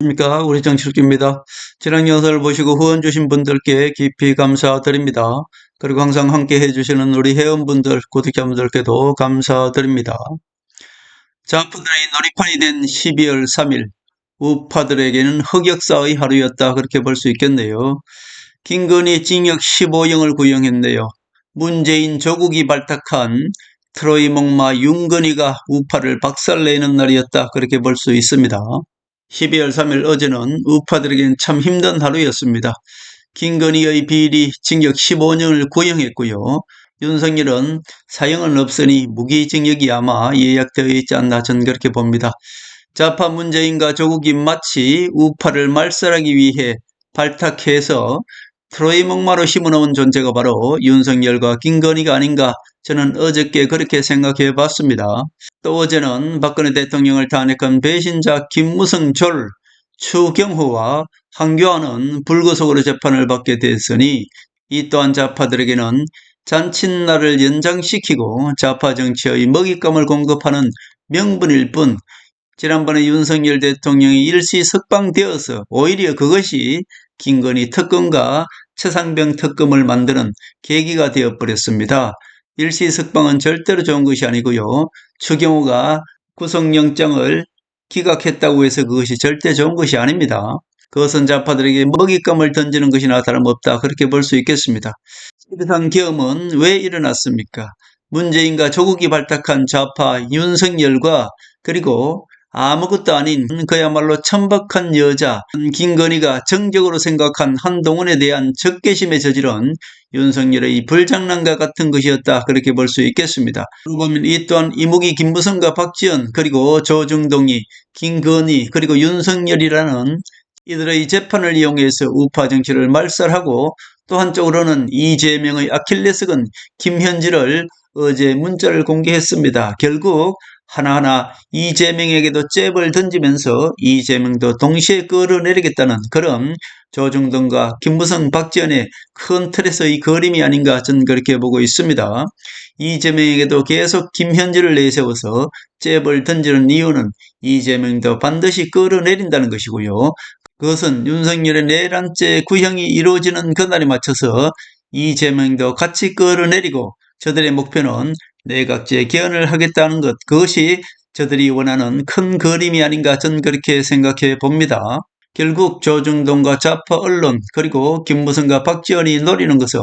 안녕하십니까. 우리 정치일기입니다. 지난 영상을 보시고 후원 주신 분들께 깊이 감사드립니다. 그리고 항상 함께 해주시는 우리 회원분들, 구독자분들께도 감사드립니다. 좌파들의 놀이판이 된 12월 3일, 우파들에게는 흑역사의 하루였다, 그렇게 볼 수 있겠네요. 김건희 징역 15형을 구형했네요. 문재인 조국이 발탁한 트로이 목마 윤건희가 우파를 박살내는 날이었다, 그렇게 볼 수 있습니다. 12월 3일 어제는 우파들에겐 참 힘든 하루였습니다. 김건희의 비리 징역 15년을 구형했고요. 윤석열은 사형은 없으니 무기징역이 아마 예약되어 있지 않나, 저는 그렇게 봅니다. 좌파 문재인과 조국이 마치 우파를 말살하기 위해 발탁해서 트로이 목마로 심어놓은 존재가 바로 윤석열과 김건희가 아닌가, 저는 어저께 그렇게 생각해 봤습니다. 또 어제는 박근혜 대통령을 탄핵한 배신자 김무성, 추경호와 황교안은 불구속으로 재판을 받게 됐으니 이 또한 좌파들에게는 잔칫날을 연장시키고 좌파 정치의 먹잇감을 공급하는 명분일 뿐, 지난번에 윤석열 대통령이 일시 석방되어서 오히려 그것이 김건희 특검과 최상병 특검을 만드는 계기가 되어버렸습니다. 일시 석방은 절대로 좋은 것이 아니고요. 추경호가 구속영장을 기각했다고 해서 그것이 절대 좋은 것이 아닙니다. 그것은 좌파들에게 먹잇감을 던지는 것이나 다름없다, 그렇게 볼 수 있겠습니다. 이러한 계엄은 왜 일어났습니까? 문재인과 조국이 발탁한 좌파 윤석열과 그리고 아무것도 아닌 그야말로 천박한 여자 김건희가 정적으로 생각한 한동훈에 대한 적개심에 저지른 윤석열의 불장난과 같은 것이었다, 그렇게 볼 수 있겠습니다. 그러고 보면 이 또한 이무기, 김무성과 박지원, 그리고 조중동이, 김건희, 그리고 윤석열이라는 이들의 재판을 이용해서 우파 정치를 말살하고, 또 한쪽으로는 이재명의 아킬레스건 김현지를 어제 문자를 공개했습니다. 결국 하나하나 이재명에게도 잽을 던지면서 이재명도 동시에 끌어내리겠다는 그런 조중동과 김무성, 박지원의 큰 틀에서의 그림이 아닌가, 저는 그렇게 보고 있습니다. 이재명에게도 계속 김현지를 내세워서 잽을 던지는 이유는 이재명도 반드시 끌어내린다는 것이고요. 그것은 윤석열의 내란죄 구형이 이루어지는 그날에 맞춰서 이재명도 같이 끌어내리고, 저들의 목표는 내각제 개헌을 하겠다는 것, 그것이 저들이 원하는 큰 그림이 아닌가, 저는 그렇게 생각해 봅니다. 결국 조중동과 좌파 언론, 그리고 김무성과 박지원이 노리는 것은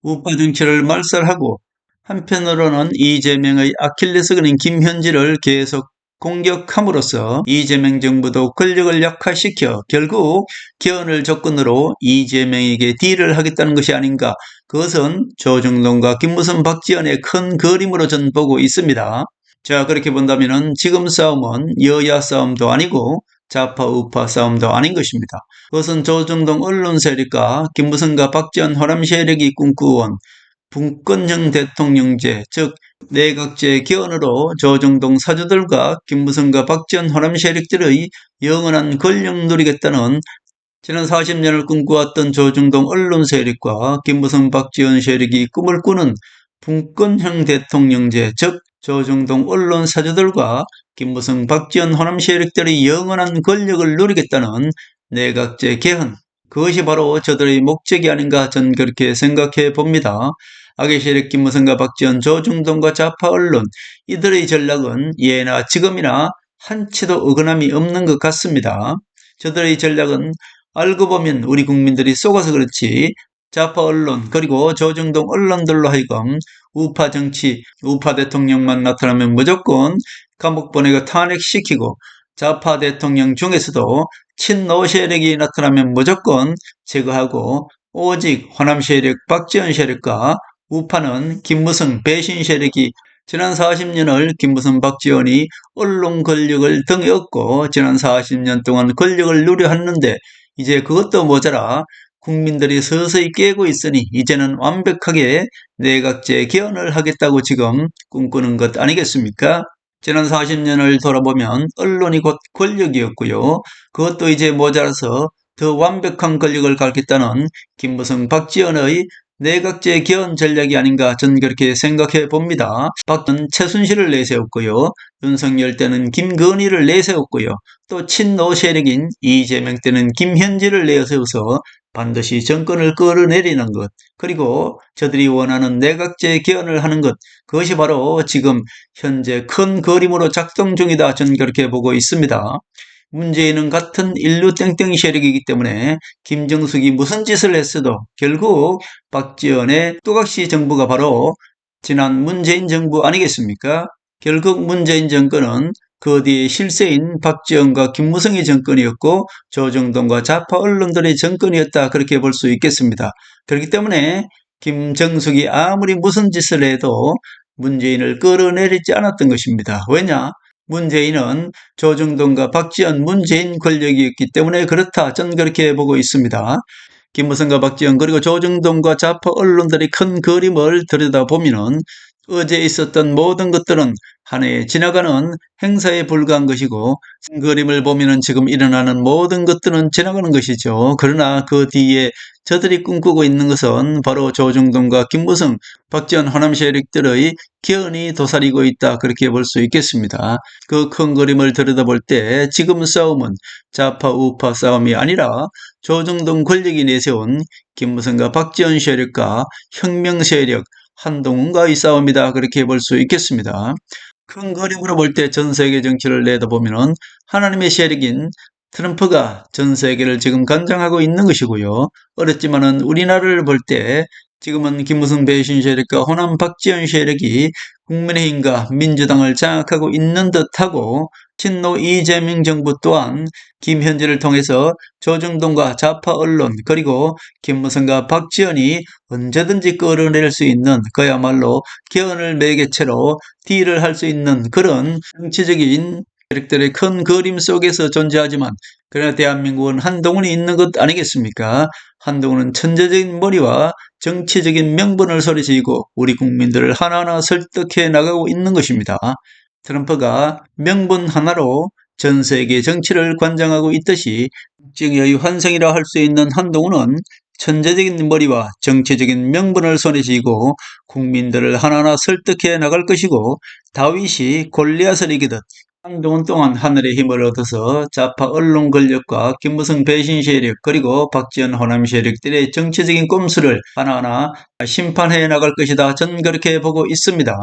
우파 정치를 말살하고, 한편으로는 이재명의 아킬레스건인 김현지를 계속 공격함으로써 이재명 정부도 권력을 약화시켜 결국 개헌을 조건으로 이재명에게 딜을 하겠다는 것이 아닌가, 그것은 조중동과 김무성, 박지원의 큰 그림으로 저는 보고 있습니다. 자, 그렇게 본다면 지금 싸움은 여야 싸움도 아니고 좌파 우파 싸움도 아닌 것입니다. 그것은 조중동 언론 세력과 김무성과 박지원 호남 세력이 꿈꾸어온 분권형 대통령제, 즉 내각제 개헌으로 조중동 사주들과 김무성과 박지원 호남 세력들의 영원한 권력 누리겠다는 지난 40년을 꿈꿔왔던 조중동 언론 세력과 김무성, 박지원 세력이 꿈을 꾸는 분권형 대통령제, 즉 조중동 언론 사주들과 김무성, 박지원 호남 세력들의 영원한 권력을 누리겠다는 내각제 개헌, 그것이 바로 저들의 목적이 아닌가, 저는 그렇게 생각해 봅니다. 악의 세력 김무성과 박지원, 조중동과 좌파 언론, 이들의 전략은 예나 지금이나 한치도 어긋남이 없는 것 같습니다. 저들의 전략은 알고 보면 우리 국민들이 속아서 그렇지 좌파 언론 그리고 조중동 언론들로 하여금 우파 정치, 우파 대통령만 나타나면 무조건 감옥 보내고 탄핵시키고, 좌파 대통령 중에서도 친노 세력이 나타나면 무조건 제거하고, 오직 호남 세력 박지원 세력과 우파는 김무성 배신 세력이 지난 40년을 김무성, 박지원이 언론 권력을 등에 업고 지난 40년 동안 권력을 누려왔는데 이제 그것도 모자라 국민들이 서서히 깨고 있으니 이제는 완벽하게 내각제 개헌을 하겠다고 지금 꿈꾸는 것 아니겠습니까? 지난 40년을 돌아보면 언론이 곧 권력이었고요. 그것도 이제 모자라서 더 완벽한 권력을 갖겠다는 김무성, 박지원의 내각제 개헌 전략이 아닌가 저는 그렇게 생각해 봅니다. 박은 최순실을 내세웠고요. 윤석열 때는 김건희를 내세웠고요. 또 친노 세력인 이재명 때는 김현지를 내세워서 반드시 정권을 끌어내리는 것, 그리고 저들이 원하는 내각제 개헌을 하는 것, 그것이 바로 지금 현재 큰 그림으로 작동 중이다 저는 그렇게 보고 있습니다. 문재인은 같은 인류 땡땡이 세력이기 때문에 김정숙이 무슨 짓을 했어도 결국 박지원의 또각시 정부가 바로 지난 문재인 정부 아니겠습니까? 결국 문재인 정권은 그 뒤에 실세인 박지원과 김무성의 정권이었고 조정동과 좌파 언론들의 정권이었다, 그렇게 볼 수 있겠습니다. 그렇기 때문에 김정숙이 아무리 무슨 짓을 해도 문재인을 끌어내리지 않았던 것입니다. 왜냐? 문재인은 조정동과 박지원, 문재인 권력이었기 때문에 그렇다, 저는 그렇게 보고 있습니다. 김무성과 박지원 그리고 조정동과 좌파 언론들의 큰 그림을 들여다보면은 어제 있었던 모든 것들은 한 해에 지나가는 행사에 불과한 것이고, 그림을 보면은 지금 일어나는 모든 것들은 지나가는 것이죠. 그러나 그 뒤에 저들이 꿈꾸고 있는 것은 바로 조정동과 김무성, 박지원, 호남 세력들의 기원이 도사리고 있다, 그렇게 볼 수 있겠습니다. 그 큰 그림을 들여다볼 때 지금 싸움은 좌파 우파 싸움이 아니라 조정동 권력이 내세운 김무성과 박지원 세력과 혁명 세력 한동훈과의 싸움이다, 그렇게 볼 수 있겠습니다. 큰 그림으로 볼 때 전 세계 정치를 내다보면은 하나님의 세력인 트럼프가 전 세계를 지금 관장하고 있는 것이고요. 어렵지만은 우리나라를 볼 때 지금은 김무성 배신 세력과 호남 박지원 세력이 국민의힘과 민주당을 장악하고 있는 듯하고, 친노 이재명 정부 또한 김현지를 통해서 조정동과 좌파 언론 그리고 김무성과 박지원이 언제든지 끌어낼 수 있는, 그야말로 개헌을 매개체로 딜을 할 수 있는 그런 정치적인 세력들의 큰 그림 속에서 존재하지만, 그러나 대한민국은 한동훈이 있는 것 아니겠습니까? 한동훈은 천재적인 머리와 정치적인 명분을 소리지고 우리 국민들을 하나하나 설득해 나가고 있는 것입니다. 트럼프가 명분 하나로 전 세계 정치를 관장하고 있듯이 국정의 환상이라 할 수 있는 한동훈은 천재적인 머리와 정치적인 명분을 손에 쥐고 국민들을 하나하나 설득해 나갈 것이고, 다윗이 골리앗을 이기듯 한동훈 또한 하늘의 힘을 얻어서 좌파 언론 권력과 김무성 배신 세력 그리고 박지원 호남 세력들의 정치적인 꼼수를 하나하나 심판해 나갈 것이다, 저는 그렇게 보고 있습니다.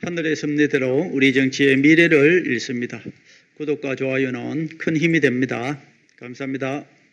하늘의 섭리대로 우리 정치의 미래를 읽습니다. 구독과 좋아요는 큰 힘이 됩니다. 감사합니다.